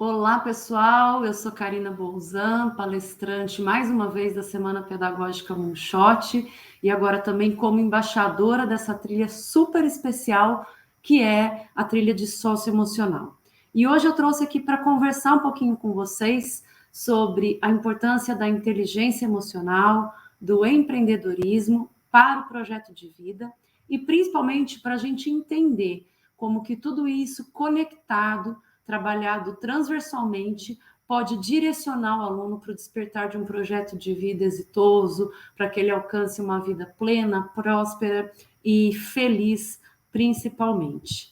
Olá, pessoal. Eu sou Karina Bolzan, palestrante mais uma vez da Semana Pedagógica Moonshot e agora também como embaixadora dessa trilha super especial que é a trilha de socioemocional. E hoje eu trouxe aqui para conversar um pouquinho com vocês sobre a importância da inteligência emocional, do empreendedorismo para o projeto de vida e principalmente para a gente entender como que tudo isso conectado, trabalhado transversalmente, pode direcionar o aluno para o despertar de um projeto de vida exitoso, para que ele alcance uma vida plena, próspera e feliz, principalmente.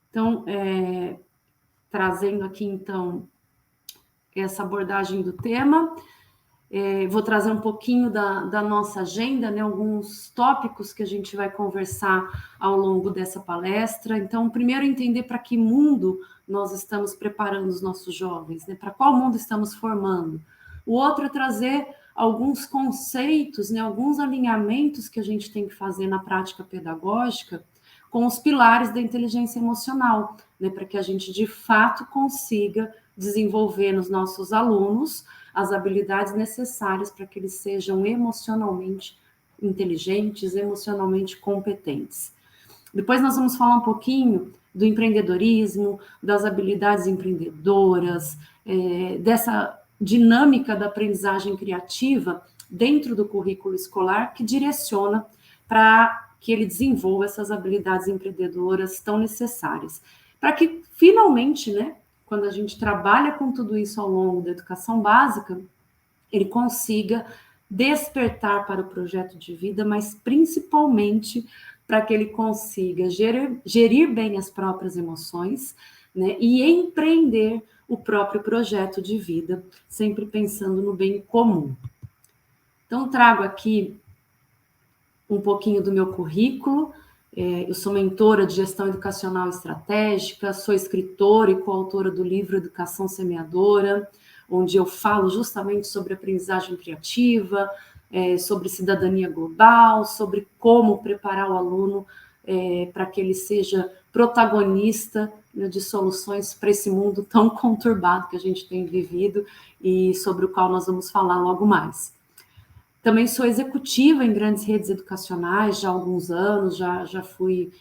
Então, trazendo aqui, então, essa abordagem do tema, vou trazer um pouquinho da nossa agenda, né, alguns tópicos que a gente vai conversar ao longo dessa palestra. Então, primeiro, entender para que mundo nós estamos preparando os nossos jovens, né, para qual mundo estamos formando. O outro é trazer alguns conceitos, né, alguns alinhamentos que a gente tem que fazer na prática pedagógica com os pilares da inteligência emocional, né, para que a gente, de fato, consiga desenvolver nos nossos alunos as habilidades necessárias para que eles sejam emocionalmente inteligentes, emocionalmente competentes. Depois nós vamos falar um pouquinho do empreendedorismo, das habilidades empreendedoras, dessa dinâmica da aprendizagem criativa dentro do currículo escolar que direciona para que ele desenvolva essas habilidades empreendedoras tão necessárias. Para que, finalmente, né, quando a gente trabalha com tudo isso ao longo da educação básica, ele consiga despertar para o projeto de vida, mas principalmente para que ele consiga gerir bem as próprias emoções, né, e empreender o próprio projeto de vida, sempre pensando no bem comum. Então, trago aqui um pouquinho do meu currículo. Eu sou mentora de gestão educacional estratégica, sou escritora e coautora do livro Educação Semeadora, onde eu falo justamente sobre aprendizagem criativa, sobre cidadania global, sobre como preparar o aluno para que ele seja protagonista, né, de soluções para esse mundo tão conturbado que a gente tem vivido e sobre o qual nós vamos falar logo mais. Também sou executiva em grandes redes educacionais já há alguns anos, já fui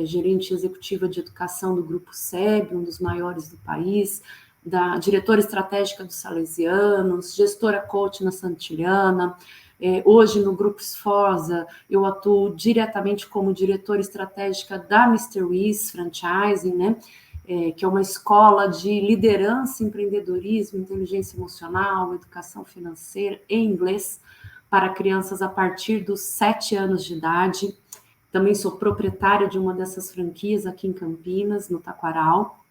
gerente executiva de educação do Grupo SEB, um dos maiores do país, diretora estratégica dos Salesianos, gestora coach na Santillana. Hoje, no Grupo Sforza, eu atuo diretamente como diretora estratégica da Mr. Wiz Franchising, né? Que é uma escola de liderança, empreendedorismo, inteligência emocional, educação financeira em inglês, para crianças a partir dos 7 anos de idade. Também sou proprietária de uma dessas franquias aqui em Campinas, no Taquaral.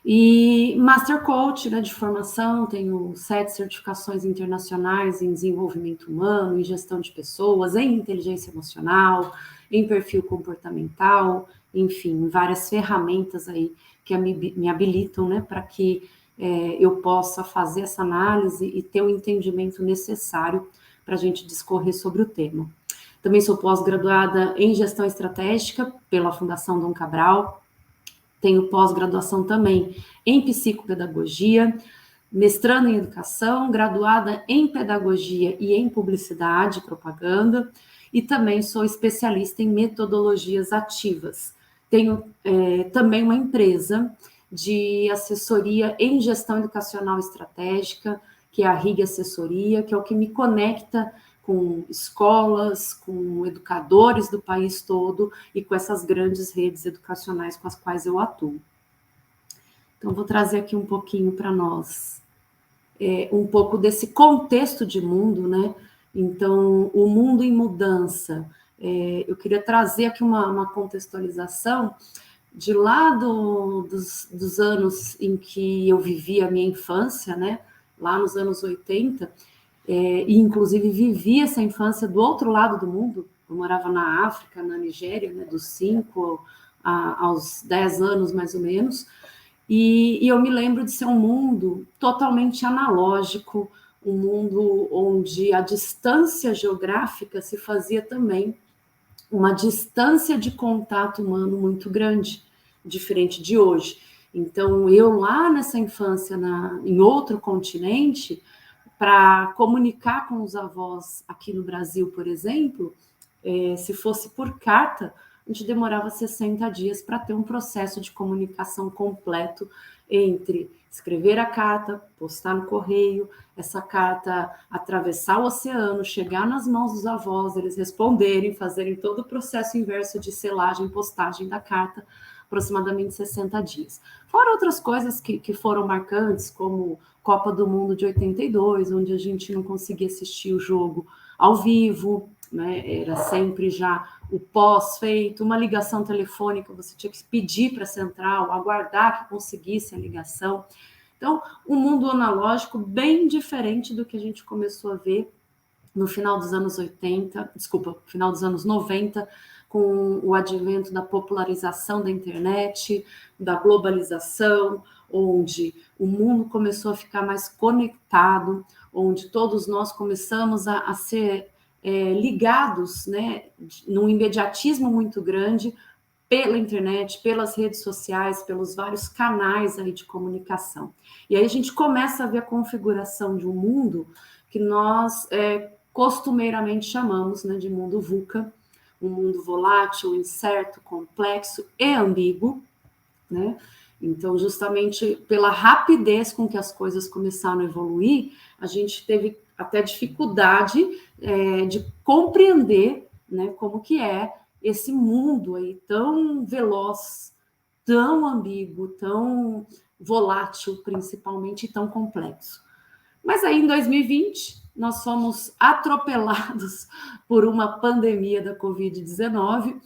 E Master Coach, né, de formação, tenho 7 certificações internacionais em desenvolvimento humano, em gestão de pessoas, em inteligência emocional, em perfil comportamental, enfim, várias ferramentas aí que me habilitam, né, para que eu possa fazer essa análise e ter o entendimento necessário para a gente discorrer sobre o tema. Também sou pós-graduada em gestão estratégica pela Fundação Dom Cabral, tenho pós-graduação também em psicopedagogia, mestrando em educação, graduada em pedagogia e em publicidade e propaganda, e também sou especialista em metodologias ativas. Tenho também uma empresa de assessoria em gestão educacional estratégica, que é a RIG Assessoria, que é o que me conecta com escolas, com educadores do país todo e com essas grandes redes educacionais com as quais eu atuo. Então, vou trazer aqui um pouquinho para nós, um pouco desse contexto de mundo, né? Então, o mundo em mudança. Eu queria trazer aqui uma contextualização de lá dos anos em que eu vivi a minha infância, né? Lá nos anos 80, e inclusive vivi essa infância do outro lado do mundo. Eu morava na África, na Nigéria, né? Dos 5 aos 10 anos, mais ou menos, e eu me lembro de ser um mundo totalmente analógico, um mundo onde a distância geográfica se fazia também uma distância de contato humano muito grande, diferente de hoje. Então, eu lá nessa infância, em outro continente, para comunicar com os avós aqui no Brasil, por exemplo, se fosse por carta, a gente demorava 60 dias para ter um processo de comunicação completo entre escrever a carta, postar no correio, essa carta atravessar o oceano, chegar nas mãos dos avós, eles responderem, fazerem todo o processo inverso de selagem, postagem da carta, aproximadamente 60 dias. Fora outras coisas que foram marcantes, como Copa do Mundo de 82, onde a gente não conseguia assistir o jogo ao vivo, né? Era sempre já o pós-feito, uma ligação telefônica, você tinha que pedir para a central, aguardar que conseguisse a ligação. Então, um mundo analógico bem diferente do que a gente começou a ver no final dos anos 80, desculpa, final dos anos 90, com o advento da popularização da internet, da globalização, onde o mundo começou a ficar mais conectado, onde todos nós começamos a ser ligados, né, num imediatismo muito grande pela internet, pelas redes sociais, pelos vários canais aí de comunicação. E aí a gente começa a ver a configuração de um mundo que nós costumeiramente chamamos, né, de mundo VUCA, um mundo volátil, incerto, complexo e ambíguo, né? Então, justamente pela rapidez com que as coisas começaram a evoluir, a gente teve até dificuldade de compreender, né, como que é esse mundo aí tão veloz, tão ambíguo, tão volátil, principalmente, e tão complexo. Mas aí, em 2020, nós fomos atropelados por uma pandemia da Covid-19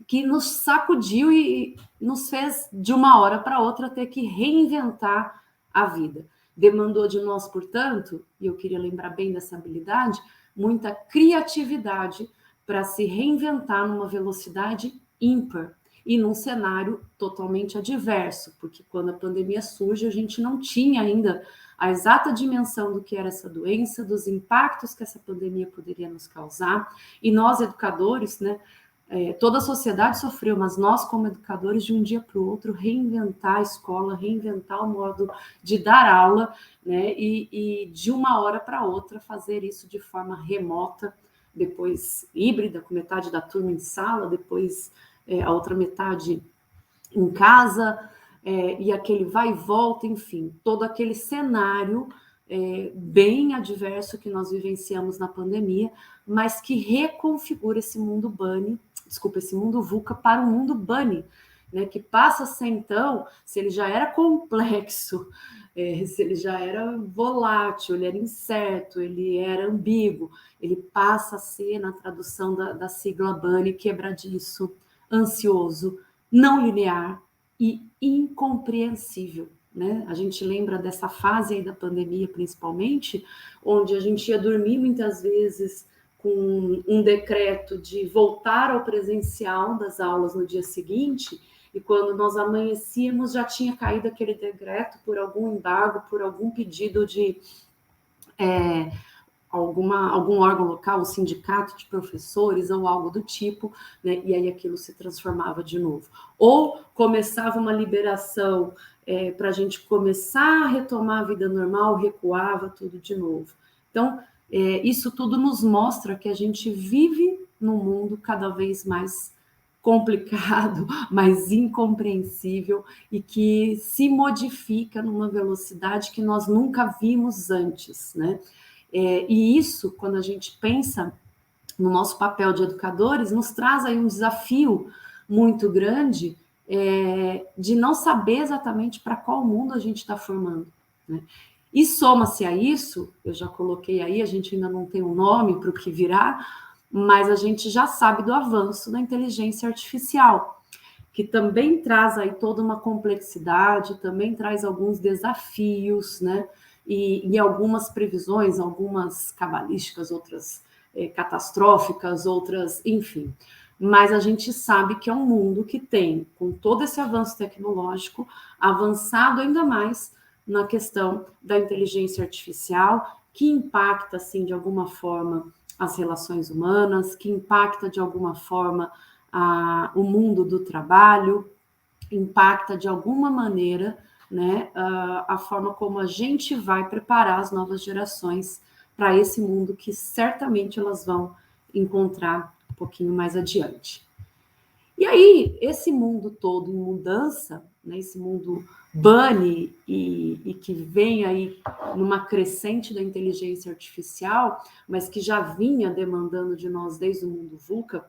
que nos sacudiu e nos fez, de uma hora para outra, ter que reinventar a vida. Demandou de nós, portanto, e eu queria lembrar bem dessa habilidade, muita criatividade para se reinventar numa velocidade ímpar e num cenário totalmente adverso, porque quando a pandemia surge, a gente não tinha ainda a exata dimensão do que era essa doença, dos impactos que essa pandemia poderia nos causar, e nós, educadores, né, toda a sociedade sofreu, mas nós, como educadores, de um dia para o outro, reinventar a escola, reinventar o modo de dar aula, né, e de uma hora para outra fazer isso de forma remota, depois híbrida, com metade da turma em sala, depois a outra metade em casa, e aquele vai e volta, enfim, todo aquele cenário bem adverso que nós vivenciamos na pandemia, mas que reconfigura esse mundo bunny, esse mundo VUCA para o mundo bunny, né, que passa a ser, então, se ele já era complexo, se ele já era volátil, ele era incerto, ele era ambíguo, ele passa a ser, na tradução da sigla bunny, quebradiço, ansioso, não linear e incompreensível. Né? A gente lembra dessa fase aí da pandemia, principalmente, onde a gente ia dormir muitas vezes com um decreto de voltar ao presencial das aulas no dia seguinte, e quando nós amanhecíamos já tinha caído aquele decreto por algum embargo, por algum pedido de algum órgão local, um sindicato de professores ou algo do tipo, né? E aí aquilo se transformava de novo. Ou começava uma liberação para a gente começar a retomar a vida normal, recuava tudo de novo. Então, isso tudo nos mostra que a gente vive num mundo cada vez mais complicado, mais incompreensível e que se modifica numa velocidade que nós nunca vimos antes, né? E isso, quando a gente pensa no nosso papel de educadores, nos traz aí um desafio muito grande de não saber exatamente para qual mundo a gente está formando, né? E soma-se a isso, eu já coloquei aí, a gente ainda não tem um nome para o que virá, mas a gente já sabe do avanço da inteligência artificial, que também traz aí toda uma complexidade, também traz alguns desafios, né? E algumas previsões, algumas cabalísticas, outras catastróficas, outras, enfim. Mas a gente sabe que é um mundo que tem, com todo esse avanço tecnológico, avançado ainda mais na questão da inteligência artificial, que impacta, assim, de alguma forma, as relações humanas, que impacta, de alguma forma, o mundo do trabalho, impacta de alguma maneira, né, a forma como a gente vai preparar as novas gerações para esse mundo que certamente elas vão encontrar um pouquinho mais adiante. E aí, esse mundo todo em mudança, né, esse mundo bunny e que vem aí numa crescente da inteligência artificial, mas que já vinha demandando de nós desde o mundo VUCA,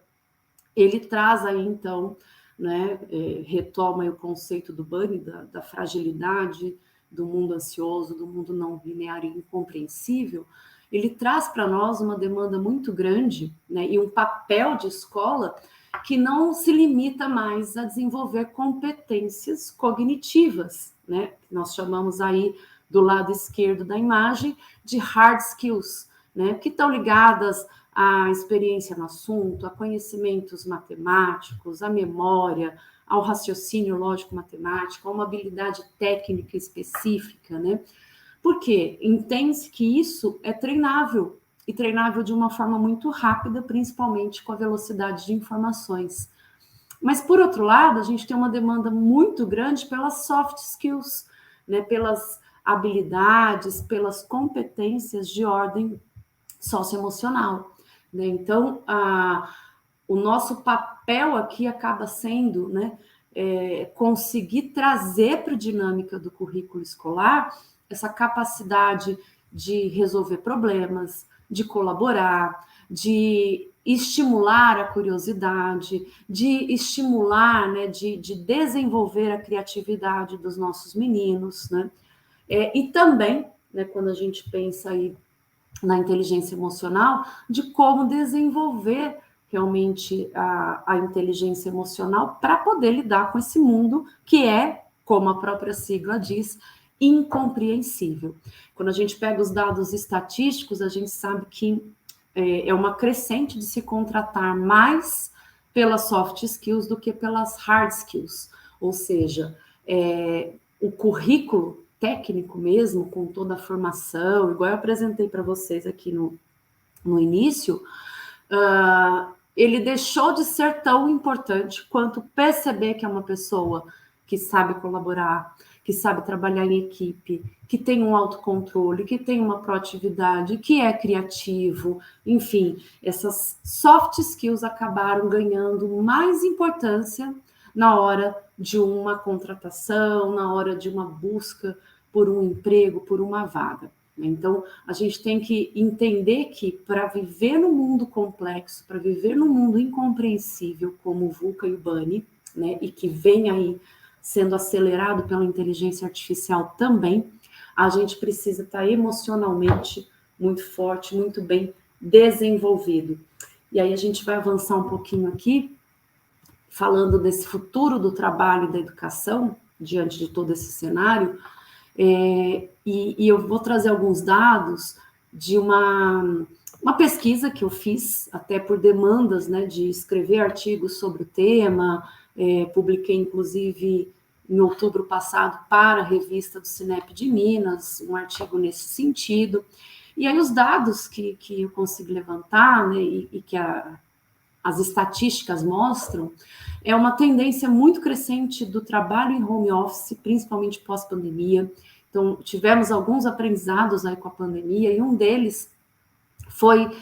ele traz aí, então, né, retoma aí o conceito do bunny, da fragilidade, do mundo ansioso, do mundo não linear e incompreensível. Ele traz para nós uma demanda muito grande, né, e um papel de escola que não se limita mais a desenvolver competências cognitivas, né? Nós chamamos aí do lado esquerdo da imagem de hard skills, né? Que estão ligadas à experiência no assunto, a conhecimentos matemáticos, à memória, ao raciocínio lógico-matemático, a uma habilidade técnica específica, né? Porque entende-se que isso é treinável, e treinável de uma forma muito rápida, principalmente com a velocidade de informações. Mas, por outro lado, a gente tem uma demanda muito grande pelas soft skills, né, pelas habilidades, pelas competências de ordem socioemocional. Né? Então, o nosso papel aqui acaba sendo, né, conseguir trazer para a dinâmica do currículo escolar essa capacidade de resolver problemas, de colaborar, de estimular a curiosidade, de estimular, né, de desenvolver a criatividade dos nossos meninos, né? E também, né, quando a gente pensa aí na inteligência emocional, de como desenvolver realmente a inteligência emocional para poder lidar com esse mundo que é, como a própria sigla diz, incompreensível. Quando a gente pega os dados estatísticos, a gente sabe que é uma crescente de se contratar mais pelas soft skills do que pelas hard skills. Ou seja, o currículo técnico mesmo, com toda a formação, igual eu apresentei para vocês aqui no início, ele deixou de ser tão importante quanto perceber que é uma pessoa que sabe colaborar, que sabe trabalhar em equipe, que tem um autocontrole, que tem uma proatividade, que é criativo, enfim, essas soft skills acabaram ganhando mais importância na hora de uma contratação, na hora de uma busca por um emprego, por uma vaga. Então, a gente tem que entender que para viver no mundo complexo, para viver no mundo incompreensível, como o VUCA e o bunny, né, e que vem aí sendo acelerado pela inteligência artificial também, a gente precisa estar emocionalmente muito forte, muito bem desenvolvido. E aí a gente vai avançar um pouquinho aqui, falando desse futuro do trabalho e da educação, diante de todo esse cenário, e eu vou trazer alguns dados de uma pesquisa que eu fiz, até por demandas, né, de escrever artigos sobre o tema, publiquei, inclusive, em outubro passado, para a revista do Cinep de Minas, um artigo nesse sentido. E aí os dados que eu consigo levantar, né, e que as estatísticas mostram, é uma tendência muito crescente do trabalho em home office, principalmente pós-pandemia. Então, tivemos alguns aprendizados aí com a pandemia, e um deles foi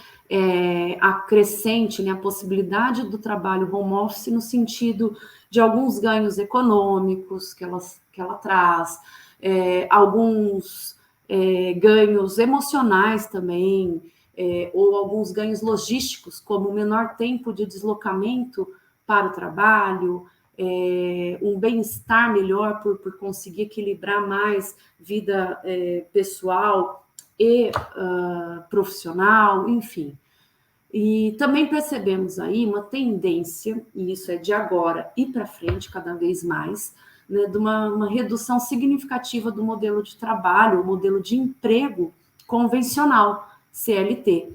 a crescente, né, a possibilidade do trabalho home office no sentido de alguns ganhos econômicos que ela traz, alguns ganhos emocionais também, ou alguns ganhos logísticos, como menor tempo de deslocamento para o trabalho, um bem-estar melhor por conseguir equilibrar mais vida pessoal e profissional, enfim. E também percebemos aí uma tendência, e isso é de agora e para frente, cada vez mais, né, de uma redução significativa do modelo de trabalho, o modelo de emprego convencional, CLT.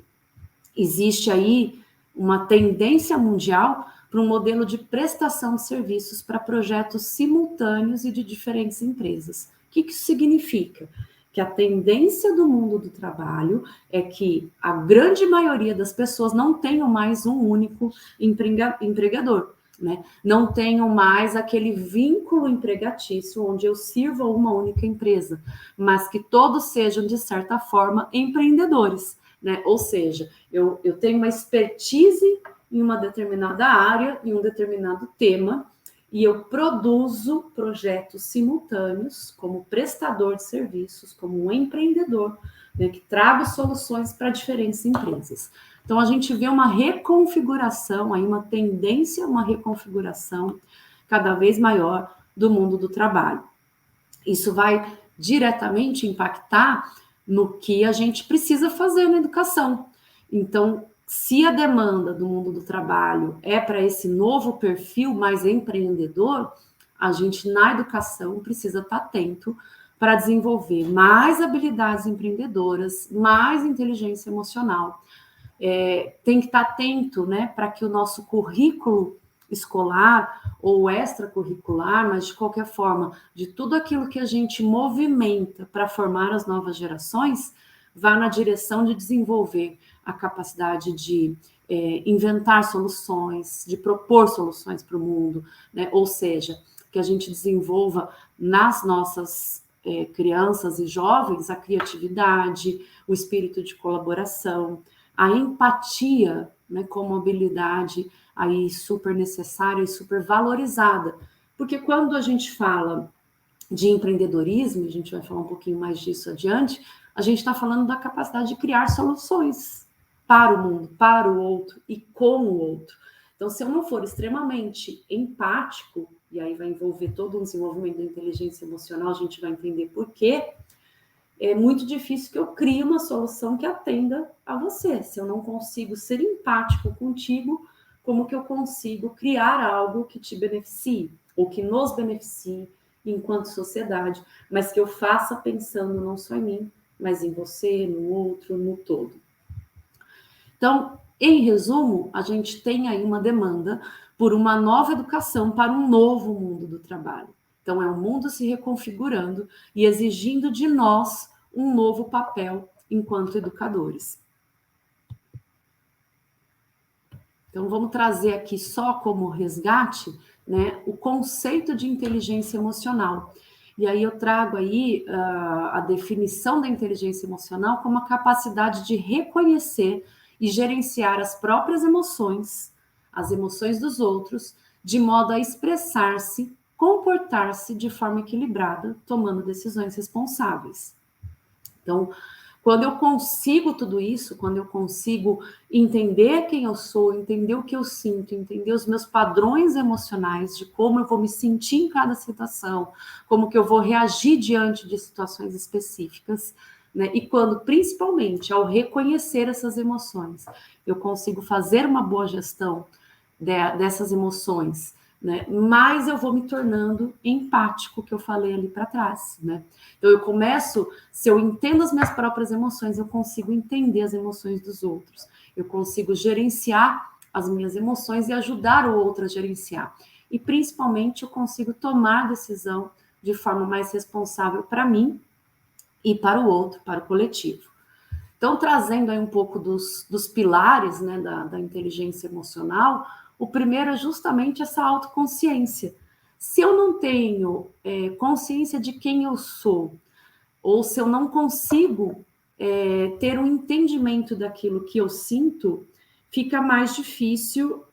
Existe aí uma tendência mundial para um modelo de prestação de serviços para projetos simultâneos e de diferentes empresas. O que isso significa? Que a tendência do mundo do trabalho é que a grande maioria das pessoas não tenham mais um único empregador. né? Não tenho mais aquele vínculo empregatício onde eu sirvo a uma única empresa, mas que todos sejam, de certa forma, empreendedores, né? Ou seja, eu tenho uma expertise em uma determinada área, em um determinado tema, e eu produzo projetos simultâneos como prestador de serviços, como um empreendedor, né, que trago soluções para diferentes empresas. Então, a gente vê uma reconfiguração, aí uma tendência, uma reconfiguração cada vez maior do mundo do trabalho. Isso vai diretamente impactar no que a gente precisa fazer na educação. Então, se a demanda do mundo do trabalho é para esse novo perfil mais empreendedor, a gente na educação precisa estar atento para desenvolver mais habilidades empreendedoras, mais inteligência emocional. Tem que estar atento, né, para que o nosso currículo escolar ou extracurricular, mas de qualquer forma, de tudo aquilo que a gente movimenta para formar as novas gerações, vá na direção de desenvolver a capacidade de inventar soluções, de propor soluções para o mundo, né? Ou seja, que a gente desenvolva nas nossas crianças e jovens a criatividade, o espírito de colaboração, a empatia, né, como habilidade aí super necessária e super valorizada. Porque quando a gente fala de empreendedorismo, a gente vai falar um pouquinho mais disso adiante, a gente está falando da capacidade de criar soluções para o mundo, para o outro e com o outro. Então, se eu não for extremamente empático, e aí vai envolver todo um desenvolvimento da inteligência emocional, a gente vai entender por quê, é muito difícil que eu crie uma solução que atenda a você. Se eu não consigo ser empático contigo, como que eu consigo criar algo que te beneficie, ou que nos beneficie enquanto sociedade, mas que eu faça pensando não só em mim, mas em você, no outro, no todo. Então, em resumo, a gente tem aí uma demanda por uma nova educação para um novo mundo do trabalho. Então, é um mundo se reconfigurando e exigindo de nós um novo papel enquanto educadores. Então, vamos trazer aqui só como resgate, né, o conceito de inteligência emocional. E aí eu trago aí a definição da inteligência emocional como a capacidade de reconhecer e gerenciar as próprias emoções, as emoções dos outros, de modo a expressar-se, comportar-se de forma equilibrada, tomando decisões responsáveis. Então, quando eu consigo tudo isso, quando eu consigo entender quem eu sou, entender o que eu sinto, entender os meus padrões emocionais, de como eu vou me sentir em cada situação, como que eu vou reagir diante de situações específicas, né? E quando, principalmente, ao reconhecer essas emoções, eu consigo fazer uma boa gestão dessas emoções, né? Mas eu vou me tornando empático, que eu falei ali para trás, né? Então eu começo, se eu entendo as minhas próprias emoções, eu consigo entender as emoções dos outros. Eu consigo gerenciar as minhas emoções e ajudar o outro a gerenciar. E principalmente eu consigo tomar decisão de forma mais responsável para mim e para o outro, para o coletivo. Então, trazendo aí um pouco dos pilares, né, da inteligência emocional, o primeiro é justamente essa autoconsciência. Se eu não tenho consciência de quem eu sou, ou se eu não consigo ter um entendimento daquilo que eu sinto, fica mais difícil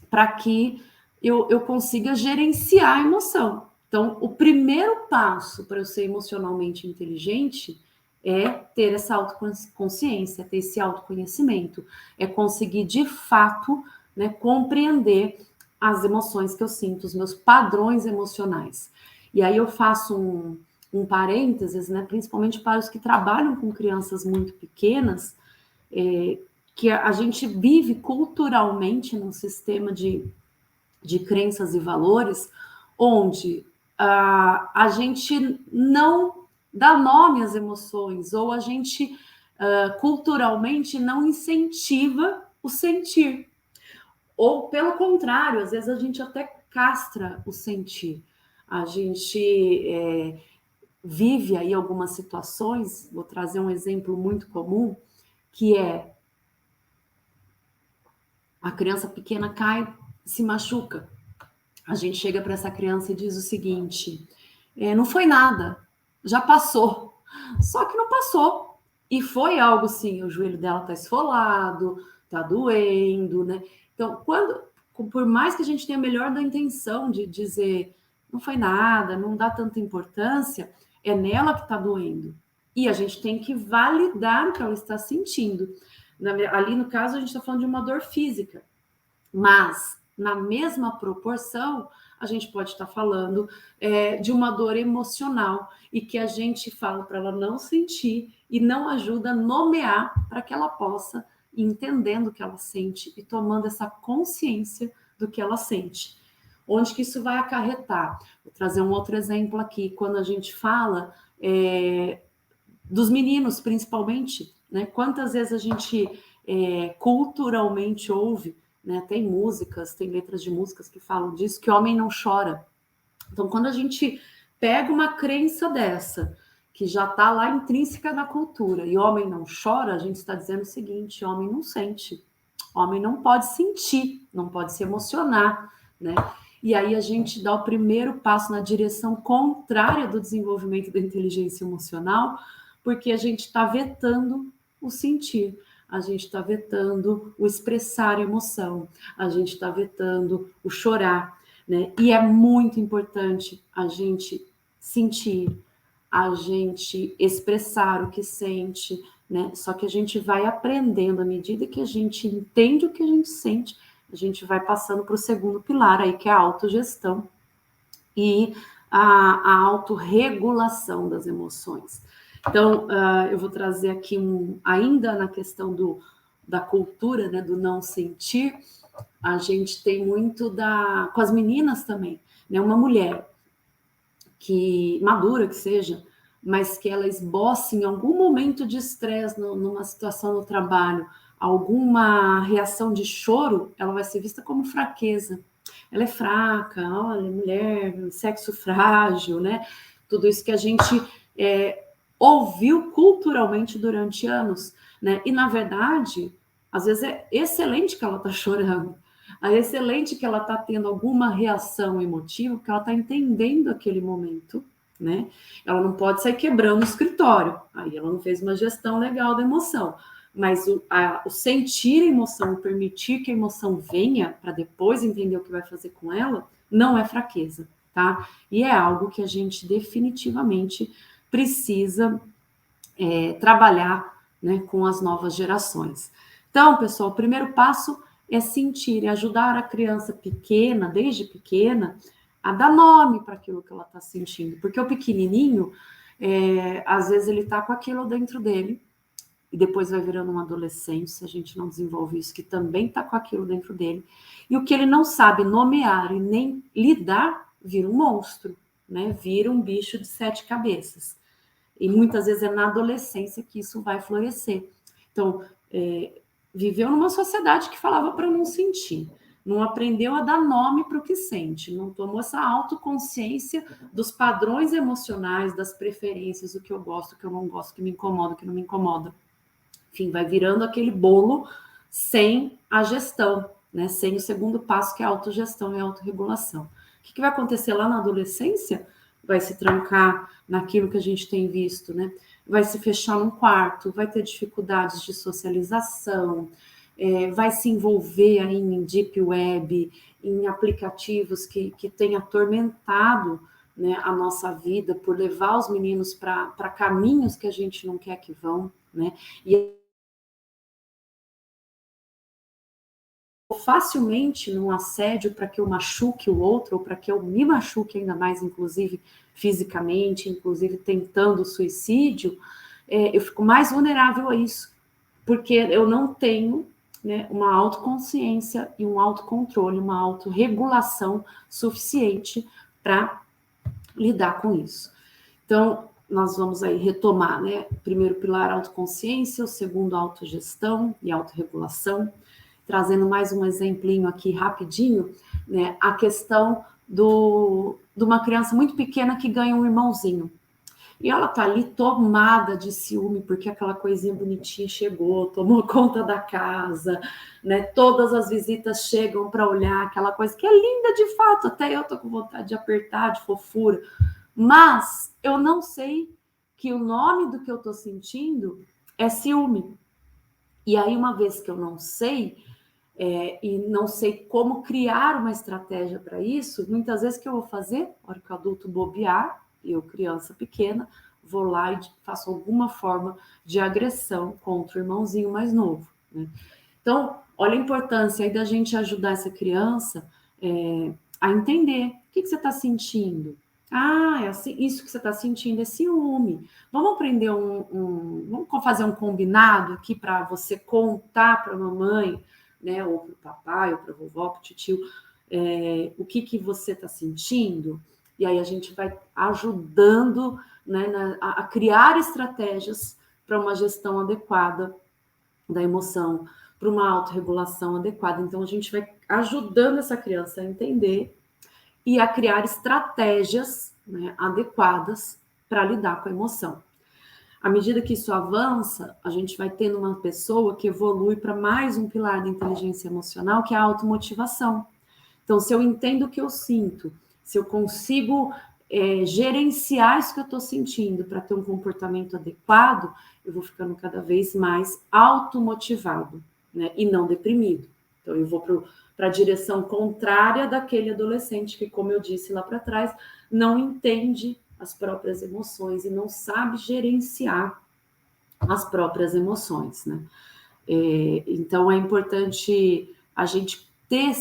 para que eu consiga gerenciar a emoção. Então, o primeiro passo para eu ser emocionalmente inteligente é ter essa autoconsciência, ter esse autoconhecimento, é conseguir de fato, né, compreender as emoções que eu sinto, os meus padrões emocionais. E aí eu faço um parênteses, né, principalmente para os que trabalham com crianças muito pequenas, que a gente vive culturalmente num sistema de crenças e valores onde a gente não dá nome às emoções, ou a gente culturalmente não incentiva o sentir. Ou, pelo contrário, às vezes a gente até castra o sentir. A gente vive aí algumas situações, vou trazer um exemplo muito comum, que é a criança pequena cai se machuca, a gente chega para essa criança e diz o seguinte: não foi nada, já passou. Só que não passou. E foi algo sim, o joelho dela está esfolado, está doendo, né? Então, por mais que a gente tenha a melhor da intenção de dizer não foi nada, não dá tanta importância, é nela que está doendo. E a gente tem que validar o que ela está sentindo. Ali, no caso, a gente está falando de uma dor física. Mas, na mesma proporção, a gente pode estar falando de uma dor emocional e que a gente fala para ela não sentir e não ajuda a nomear para que ela possa ir entendendo o que ela sente e tomando essa consciência do que ela sente. Onde que isso vai acarretar? Vou trazer um outro exemplo aqui. Quando a gente fala dos meninos, principalmente, né? Quantas vezes a gente culturalmente ouve, né? Tem músicas, tem letras de músicas que falam disso, que homem não chora. Então, quando a gente pega uma crença dessa, que já está lá intrínseca na cultura, e homem não chora, a gente está dizendo o seguinte: homem não sente, homem não pode sentir, não pode se emocionar, né? E aí a gente dá o primeiro passo na direção contrária do desenvolvimento da inteligência emocional, porque a gente está vetando o sentir, a gente está vetando o expressar emoção, a gente está vetando o chorar, né? E é muito importante a gente sentir, a gente expressar o que sente, né? Só que a gente vai aprendendo, à medida que a gente entende o que a gente sente, a gente vai passando para o segundo pilar aí, que é a autogestão e a autorregulação das emoções. Então, eu vou trazer aqui ainda na questão da cultura, né, do não sentir, a gente tem muito com as meninas também, né, uma mulher que, madura que seja, mas que ela esboce em algum momento de estresse numa situação no trabalho, alguma reação de choro, ela vai ser vista como fraqueza. Ela é fraca, olha, mulher, sexo frágil, né? Tudo isso que a gente ouviu culturalmente durante anos, né? E, na verdade, às vezes é excelente que ela está chorando, é excelente que ela está tendo alguma reação emotiva, porque ela está entendendo aquele momento, né? Ela não pode sair quebrando o escritório, aí ela não fez uma gestão legal da emoção. Mas o sentir a emoção, o permitir que a emoção venha para depois entender o que vai fazer com ela, não é fraqueza, tá? E é algo que a gente definitivamente precisa trabalhar, né, com as novas gerações. Então, pessoal, o primeiro passo é sentir e ajudar a criança pequena, desde pequena, a dar nome para aquilo que ela está sentindo. Porque o pequenininho, às vezes ele está com aquilo dentro dele, e depois vai virando uma adolescência, a gente não desenvolve isso, que também está com aquilo dentro dele. E o que ele não sabe nomear e nem lidar, vira um monstro, né? Vira um bicho de 7 cabeças. E muitas vezes é na adolescência que isso vai florescer. Então, viveu numa sociedade que falava para não sentir, não aprendeu a dar nome para o que sente, não tomou essa autoconsciência dos padrões emocionais, das preferências, o que eu gosto, o que eu não gosto, o que me incomoda, o que não me incomoda. Enfim, vai virando aquele bolo sem a gestão, né? Sem o segundo passo, que é a autogestão e a autorregulação. O que vai acontecer lá na adolescência? Vai se trancar naquilo que a gente tem visto, né? Vai se fechar num quarto, vai ter dificuldades de socialização, vai se envolver aí em deep web, em aplicativos que têm atormentado, né, a nossa vida por levar os meninos para caminhos que a gente não quer que vão, né? E facilmente num assédio para que eu machuque o outro, ou para que eu me machuque ainda mais, inclusive fisicamente, inclusive tentando suicídio, eu fico mais vulnerável a isso, porque eu não tenho, né, uma autoconsciência e um autocontrole, uma autorregulação suficiente para lidar com isso. Então, nós vamos aí retomar, né? O primeiro pilar, autoconsciência, o segundo, autogestão e autorregulação. Trazendo mais um exemplinho aqui rapidinho, né? A questão de uma criança muito pequena que ganha um irmãozinho. E ela tá ali tomada de ciúme, porque aquela coisinha bonitinha chegou, tomou conta da casa, né? Todas as visitas chegam para olhar aquela coisa que é linda de fato, até eu tô com vontade de apertar, de fofura. Mas eu não sei que o nome do que eu tô sentindo é ciúme. E aí, uma vez que eu não sei, e não sei como criar uma estratégia para isso, muitas vezes o que eu vou fazer, na hora que o adulto bobear, eu, criança pequena, vou lá e faço alguma forma de agressão contra o irmãozinho mais novo. Né? Então, olha a importância aí da gente ajudar essa criança a entender o que você está sentindo. Ah, é assim, isso que você está sentindo é ciúme. Vamos aprender vamos fazer um combinado aqui para você contar para a mamãe, né, ou para o papai, ou para a vovó, para o tio, o que você está sentindo. E aí a gente vai ajudando, né, a criar estratégias para uma gestão adequada da emoção, para uma autorregulação adequada. Então, a gente vai ajudando essa criança a entender e a criar estratégias, né, adequadas para lidar com a emoção. À medida que isso avança, a gente vai tendo uma pessoa que evolui para mais um pilar da inteligência emocional, que é a automotivação. Então, se eu entendo o que eu sinto, se eu consigo gerenciar isso que eu estou sentindo para ter um comportamento adequado, eu vou ficando cada vez mais automotivado, né? E não deprimido. Então, eu vou para a direção contrária daquele adolescente que, como eu disse lá para trás, não entende as próprias emoções e não sabe gerenciar as próprias emoções, né? Então, é importante a gente ter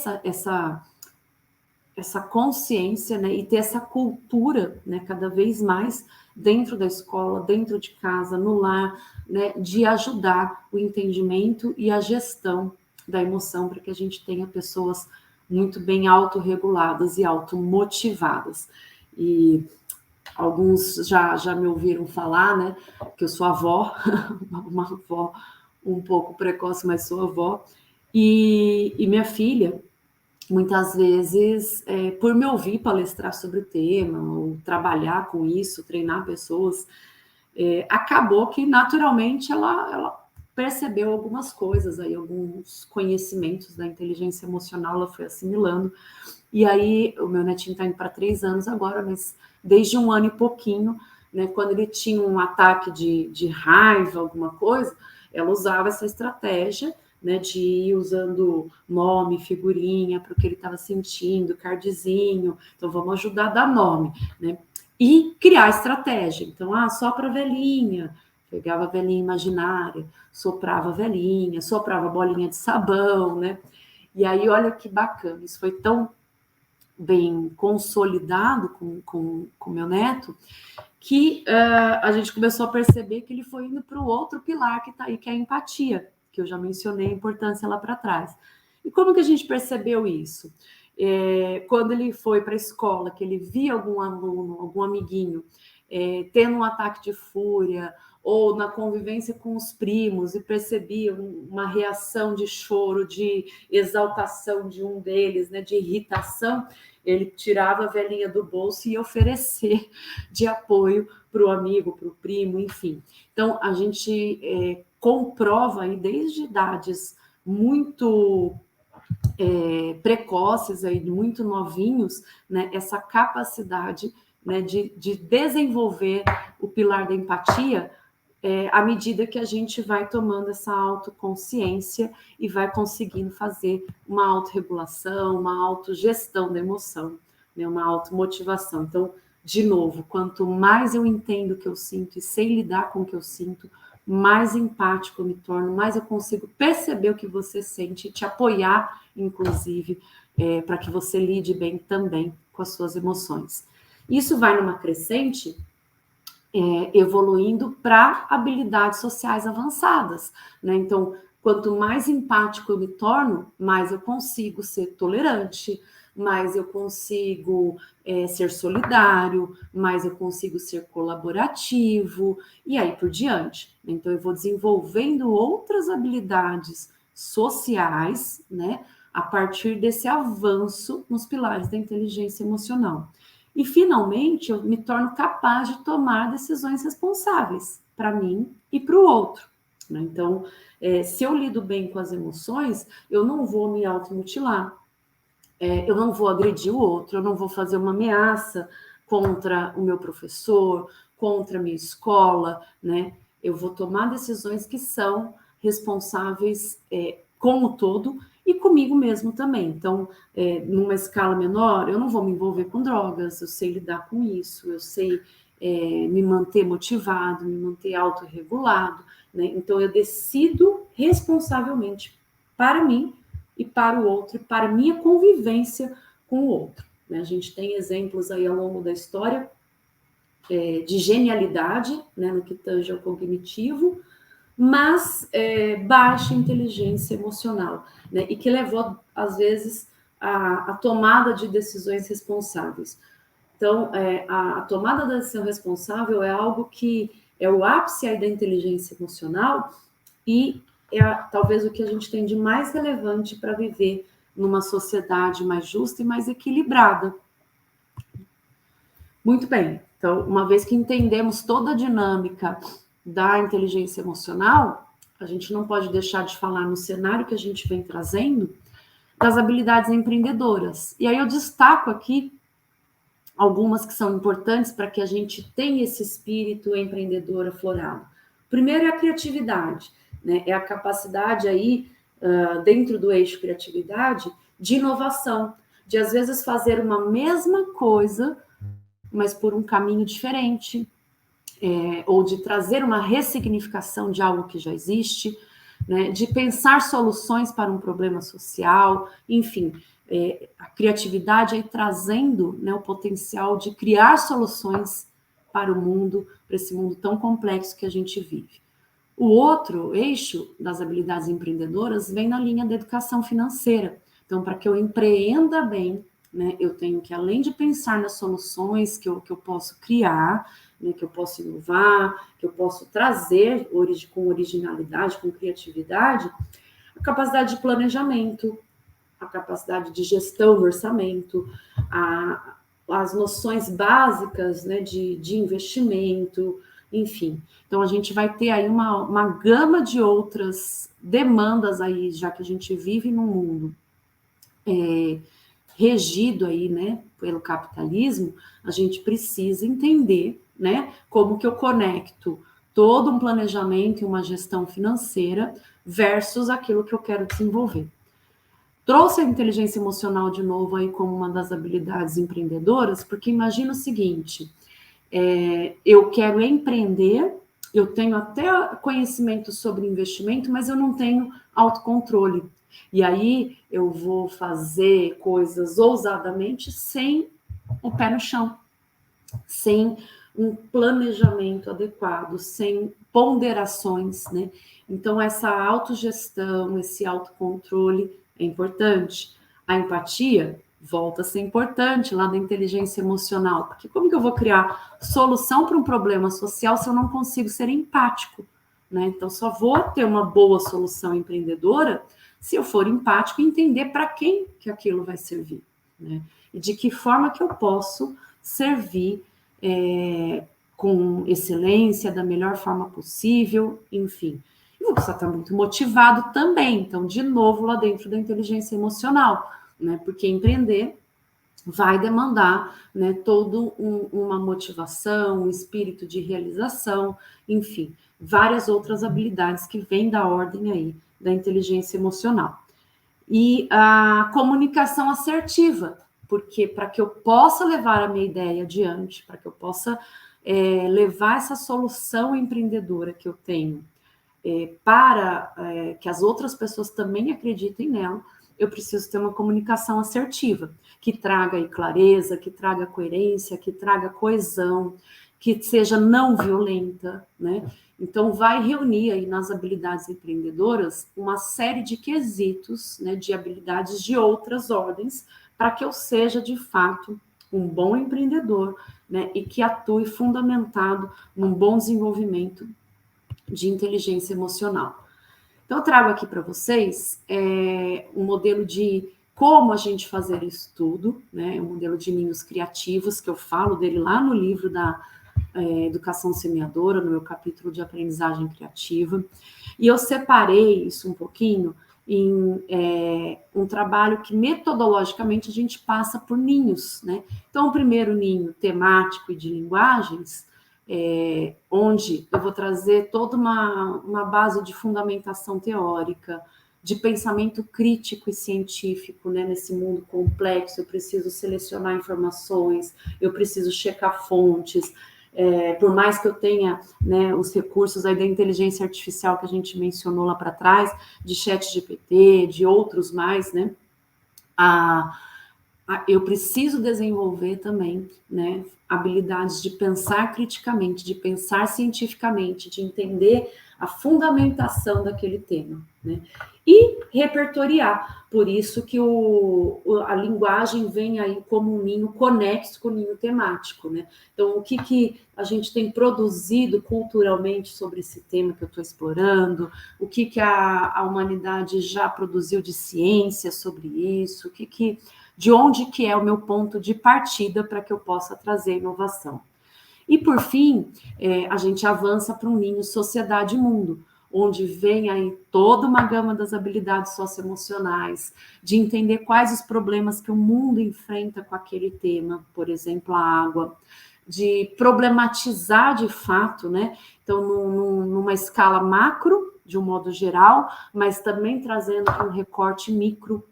essa consciência, né, e ter essa cultura, né, cada vez mais dentro da escola, dentro de casa, no lar, né, de ajudar o entendimento e a gestão da emoção para que a gente tenha pessoas muito bem autorreguladas e automotivadas. E alguns já me ouviram falar, né, que eu sou avó, uma avó um pouco precoce, mas sou avó, e minha filha, muitas vezes, por me ouvir palestrar sobre o tema, ou trabalhar com isso, treinar pessoas, acabou que naturalmente ela percebeu algumas coisas, aí, alguns conhecimentos da inteligência emocional, ela foi assimilando. E aí, o meu netinho está indo para 3 anos agora, mas desde 1 ano e pouquinho, né, quando ele tinha um ataque de raiva, alguma coisa, ela usava essa estratégia, né, de ir usando nome, figurinha, para o que ele estava sentindo, cardzinho. Então, vamos ajudar a dar nome, né? E criar estratégia. Então, sopra a velhinha, pegava a velhinha imaginária, soprava a velhinha, soprava a bolinha de sabão, né? E aí, olha que bacana, isso foi tão bem consolidado com meu neto, que a gente começou a perceber que ele foi indo para o outro pilar que está aí, que é a empatia, que eu já mencionei a importância lá para trás. E como que a gente percebeu isso? Quando ele foi para a escola, que ele via algum aluno, algum amiguinho, tendo um ataque de fúria, ou na convivência com os primos, e percebia uma reação de choro, de exaltação de um deles, né, de irritação, ele tirava a velhinha do bolso e ia oferecer de apoio para o amigo, para o primo, enfim. Então, a gente comprova aí desde idades muito precoces, aí, muito novinhos, né, essa capacidade, né, de desenvolver o pilar da empatia à medida que a gente vai tomando essa autoconsciência e vai conseguindo fazer uma autorregulação, uma autogestão da emoção, né, uma automotivação. Então, de novo, quanto mais eu entendo o que eu sinto e sei lidar com o que eu sinto, mais empático eu me torno, mais eu consigo perceber o que você sente e te apoiar, inclusive, para que você lide bem também com as suas emoções. Isso vai numa crescente evoluindo para habilidades sociais avançadas, né? Então, quanto mais empático eu me torno, mais eu consigo ser tolerante, mais eu consigo ser solidário, mais eu consigo ser colaborativo, e aí por diante. Então, eu vou desenvolvendo outras habilidades sociais, né, a partir desse avanço nos pilares da inteligência emocional. E, finalmente, eu me torno capaz de tomar decisões responsáveis para mim e para o outro, né? Então, se eu lido bem com as emoções, eu não vou me automutilar, eu não vou agredir o outro, eu não vou fazer uma ameaça contra o meu professor, contra a minha escola, né? Eu vou tomar decisões que são responsáveis com o todo e comigo mesmo também. Então, numa escala menor, eu não vou me envolver com drogas, eu sei lidar com isso, eu sei me manter motivado, me manter autorregulado, né? Então, eu decido responsavelmente para mim e para o outro, e para a minha convivência com o outro, né? A gente tem exemplos aí ao longo da história de genialidade, né, no que tange ao cognitivo, mas baixa inteligência emocional, né, e que levou, às vezes, a tomada de decisões responsáveis. Então, a tomada da decisão responsável é algo que é o ápice aí da inteligência emocional e talvez o que a gente tem de mais relevante para viver numa sociedade mais justa e mais equilibrada. Muito bem. Então, uma vez que entendemos toda a dinâmica da inteligência emocional, a gente não pode deixar de falar no cenário que a gente vem trazendo das habilidades empreendedoras. E aí eu destaco aqui algumas que são importantes para que a gente tenha esse espírito empreendedor aflorado. Primeiro é a criatividade, né? É a capacidade aí, dentro do eixo criatividade, de inovação, de às vezes fazer uma mesma coisa, mas por um caminho diferente, ou de trazer uma ressignificação de algo que já existe, né? De pensar soluções para um problema social, enfim, a criatividade aí trazendo, né, o potencial de criar soluções para o mundo, para esse mundo tão complexo que a gente vive. O outro eixo das habilidades empreendedoras vem na linha da educação financeira. Então, para que eu empreenda bem, né, eu tenho que, além de pensar nas soluções que eu posso criar, né, que eu posso inovar, que eu posso trazer com originalidade, com criatividade, a capacidade de planejamento, a capacidade de gestão do orçamento, as noções básicas, né, de investimento, enfim. Então, a gente vai ter aí uma gama de outras demandas aí, já que a gente vive num mundo regido aí, né, pelo capitalismo, a gente precisa entender, né, como que eu conecto todo um planejamento e uma gestão financeira versus aquilo que eu quero desenvolver. Trouxe a inteligência emocional de novo aí como uma das habilidades empreendedoras, porque imagina o seguinte, eu quero empreender, eu tenho até conhecimento sobre investimento, mas eu não tenho autocontrole. E aí eu vou fazer coisas ousadamente sem o pé no chão, sem um planejamento adequado, sem ponderações, né? Então, essa autogestão, esse autocontrole é importante. A empatia volta a ser importante lá da inteligência emocional, porque como que eu vou criar solução para um problema social se eu não consigo ser empático, né? Então, só vou ter uma boa solução empreendedora se eu for empático e entender para quem que aquilo vai servir, né? E de que forma que eu posso servir com excelência, da melhor forma possível, enfim. E vou precisar estar muito motivado também, então, de novo, lá dentro da inteligência emocional, né? Porque empreender vai demandar, né, toda uma motivação, um espírito de realização, enfim, várias outras habilidades que vêm da ordem aí da inteligência emocional. E a comunicação assertiva, porque para que eu possa levar a minha ideia adiante, para que eu possa levar essa solução empreendedora que eu tenho para que as outras pessoas também acreditem nela, eu preciso ter uma comunicação assertiva, que traga aí clareza, que traga coerência, que traga coesão, que seja não violenta, né? Então, vai reunir aí nas habilidades empreendedoras uma série de quesitos, né, de habilidades de outras ordens, para que eu seja, de fato, um bom empreendedor, né, e que atue fundamentado num bom desenvolvimento de inteligência emocional. Então, eu trago aqui para vocês um modelo de como a gente fazer isso tudo, né? O modelo de ninhos criativos, que eu falo dele lá no livro da Educação Semeadora, no meu capítulo de aprendizagem criativa. E eu separei isso um pouquinho em um trabalho que metodologicamente a gente passa por ninhos, né? Então, o primeiro ninho temático e de linguagens, onde eu vou trazer toda uma base de fundamentação teórica, de pensamento crítico e científico, né? Nesse mundo complexo, eu preciso selecionar informações, eu preciso checar fontes, por mais que eu tenha, né, os recursos aí da inteligência artificial que a gente mencionou lá para trás, de ChatGPT, de outros mais, né, eu preciso desenvolver também, né, habilidades de pensar criticamente, de pensar cientificamente, de entender a fundamentação daquele tema, né? E repertoriar. Por isso que a linguagem vem aí como um ninho conexo com o ninho temático, né? Então, o que a gente tem produzido culturalmente sobre esse tema que eu estou explorando, o que a humanidade já produziu de ciência sobre isso, de onde que é o meu ponto de partida para que eu possa trazer inovação. E, por fim, a gente avança para um ninho sociedade e mundo, onde vem aí toda uma gama das habilidades socioemocionais, de entender quais os problemas que o mundo enfrenta com aquele tema, por exemplo, a água, de problematizar de fato, né? Então, numa escala macro, de um modo geral, mas também trazendo um recorte micro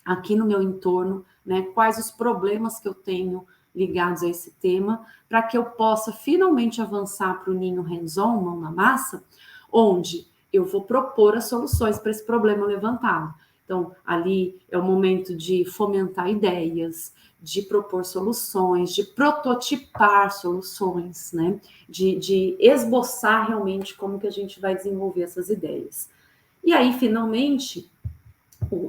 aqui no meu entorno, né? Quais os problemas que eu tenho ligados a esse tema, para que eu possa finalmente avançar para o ninho hands-on, mão na massa, onde eu vou propor as soluções para esse problema levantado. Então, ali é o momento de fomentar ideias, de propor soluções, de prototipar soluções, né? De esboçar realmente como que a gente vai desenvolver essas ideias. E aí, finalmente,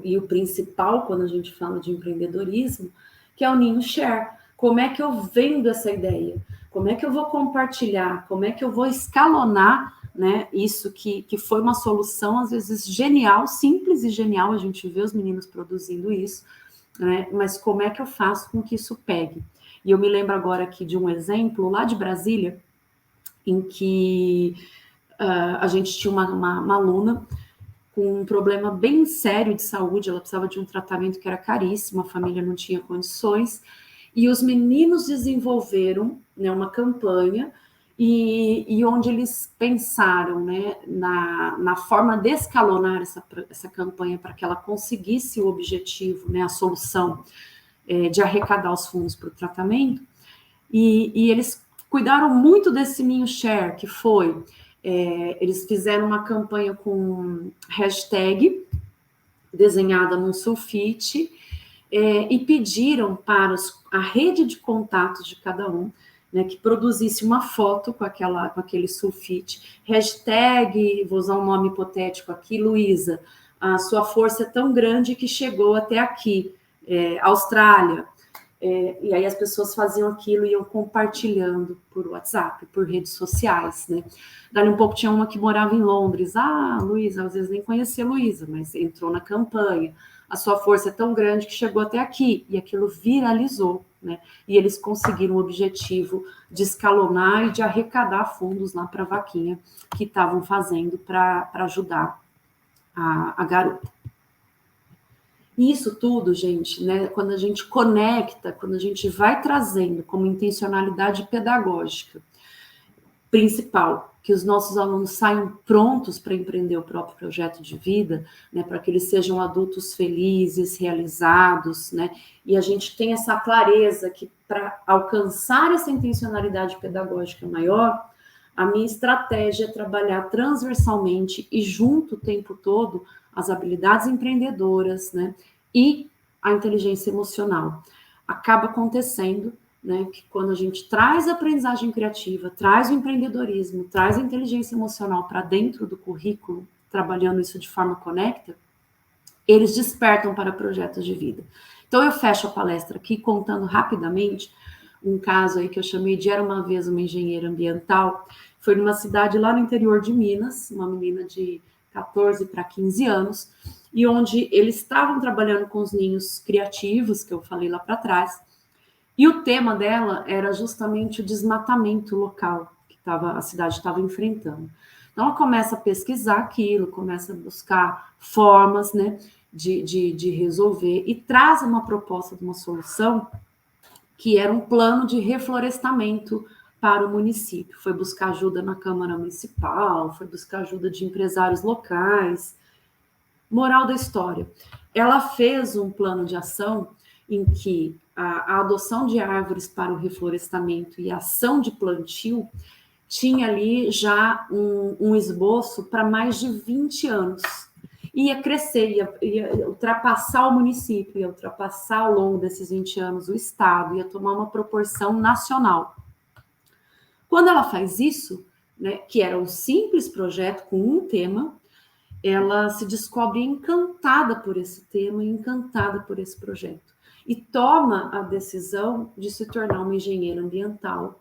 e o principal quando a gente fala de empreendedorismo, que é o ninho share. Como é que eu vendo essa ideia? Como é que eu vou compartilhar? Como é que eu vou escalonar, né, isso que foi uma solução, às vezes, genial, simples e genial, a gente vê os meninos produzindo isso, né, mas como é que eu faço com que isso pegue? E eu me lembro agora aqui de um exemplo lá de Brasília, em que a gente tinha uma aluna com um problema bem sério de saúde, ela precisava de um tratamento que era caríssimo, a família não tinha condições, e os meninos desenvolveram, né, uma campanha e onde eles pensaram, né, na forma de escalonar essa campanha para que ela conseguisse o objetivo, né, a solução de arrecadar os fundos para o tratamento, e eles cuidaram muito desse ninho share, que foi, eles fizeram uma campanha com hashtag desenhada num sulfite, e pediram para a rede de contatos de cada um, né, que produzisse uma foto com aquele sulfite, hashtag, vou usar um nome hipotético aqui, Luísa, a sua força é tão grande que chegou até aqui, Austrália. E aí as pessoas faziam aquilo e iam compartilhando por WhatsApp, por redes sociais, né? Dali um pouco tinha uma que morava em Londres. Ah, Luísa, às vezes nem conhecia a Luísa, mas entrou na campanha. A sua força é tão grande que chegou até aqui. E aquilo viralizou, né? E eles conseguiram o objetivo de escalonar e de arrecadar fundos lá para a vaquinha que estavam fazendo para ajudar a garota. E isso tudo, gente, né, quando a gente conecta, quando a gente vai trazendo como intencionalidade pedagógica principal, que os nossos alunos saiam prontos para empreender o próprio projeto de vida, né, para que eles sejam adultos felizes, realizados, né, e a gente tem essa clareza que para alcançar essa intencionalidade pedagógica maior, a minha estratégia é trabalhar transversalmente e junto o tempo todo as habilidades empreendedoras, né, e a inteligência emocional. Acaba acontecendo, né, que quando a gente traz a aprendizagem criativa, traz o empreendedorismo, traz a inteligência emocional para dentro do currículo, trabalhando isso de forma conecta, eles despertam para projetos de vida. Então eu fecho a palestra aqui contando rapidamente um caso aí que eu chamei de Era uma Vez uma Engenheira Ambiental. Foi numa cidade lá no interior de Minas, uma menina de 14 para 15 anos, e onde eles estavam trabalhando com os ninhos criativos, que eu falei lá para trás, e o tema dela era justamente o desmatamento local que a cidade estava enfrentando. Então, ela começa a pesquisar aquilo, começa a buscar formas, né, de resolver, e traz uma proposta de uma solução que era um plano de reflorestamento para o município. Foi buscar ajuda na Câmara Municipal, foi buscar ajuda de empresários locais. Moral da história, ela fez um plano de ação em que a adoção de árvores para o reflorestamento e a ação de plantio tinha ali já um esboço para mais de 20 anos. Ia crescer, ia ultrapassar o município, ia ultrapassar ao longo desses 20 anos o Estado, ia tomar uma proporção nacional. Quando ela faz isso, né, que era um simples projeto com um tema, ela se descobre encantada por esse tema, encantada por esse projeto, e toma a decisão de se tornar uma engenheira ambiental,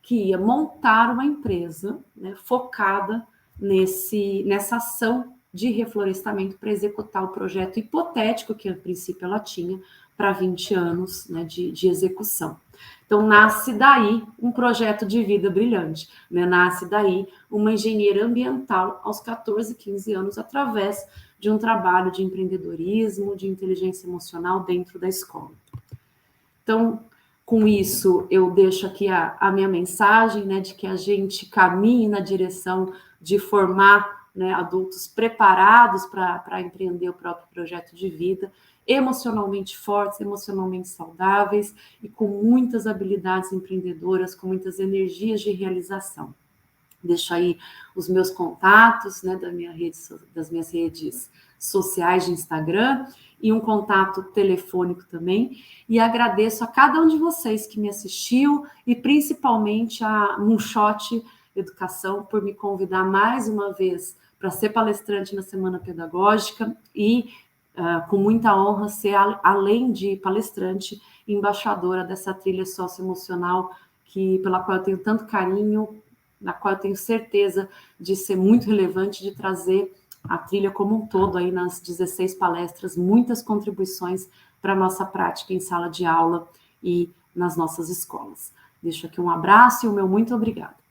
que ia montar uma empresa, né, focada nessa ação de reflorestamento para executar o projeto hipotético que, a princípio, ela tinha para 20 anos, né, de execução. Então, nasce daí um projeto de vida brilhante, né? Nasce daí uma engenheira ambiental aos 14, 15 anos, através de um trabalho de empreendedorismo, de inteligência emocional dentro da escola. Então, com isso, eu deixo aqui a minha mensagem, né, de que a gente caminhe na direção de formar, né, adultos preparados para empreender o próprio projeto de vida, emocionalmente fortes, emocionalmente saudáveis e com muitas habilidades empreendedoras, com muitas energias de realização. Deixo aí os meus contatos, né, das minhas redes sociais de Instagram e um contato telefônico também. E agradeço a cada um de vocês que me assistiu e principalmente a Moonshot Educação por me convidar mais uma vez para ser palestrante na Semana Pedagógica e, com muita honra, ser, além de palestrante, embaixadora dessa trilha socioemocional pela qual eu tenho tanto carinho, na qual eu tenho certeza de ser muito relevante, de trazer a trilha como um todo aí nas 16 palestras, muitas contribuições para a nossa prática em sala de aula e nas nossas escolas. Deixo aqui um abraço e o meu muito obrigada.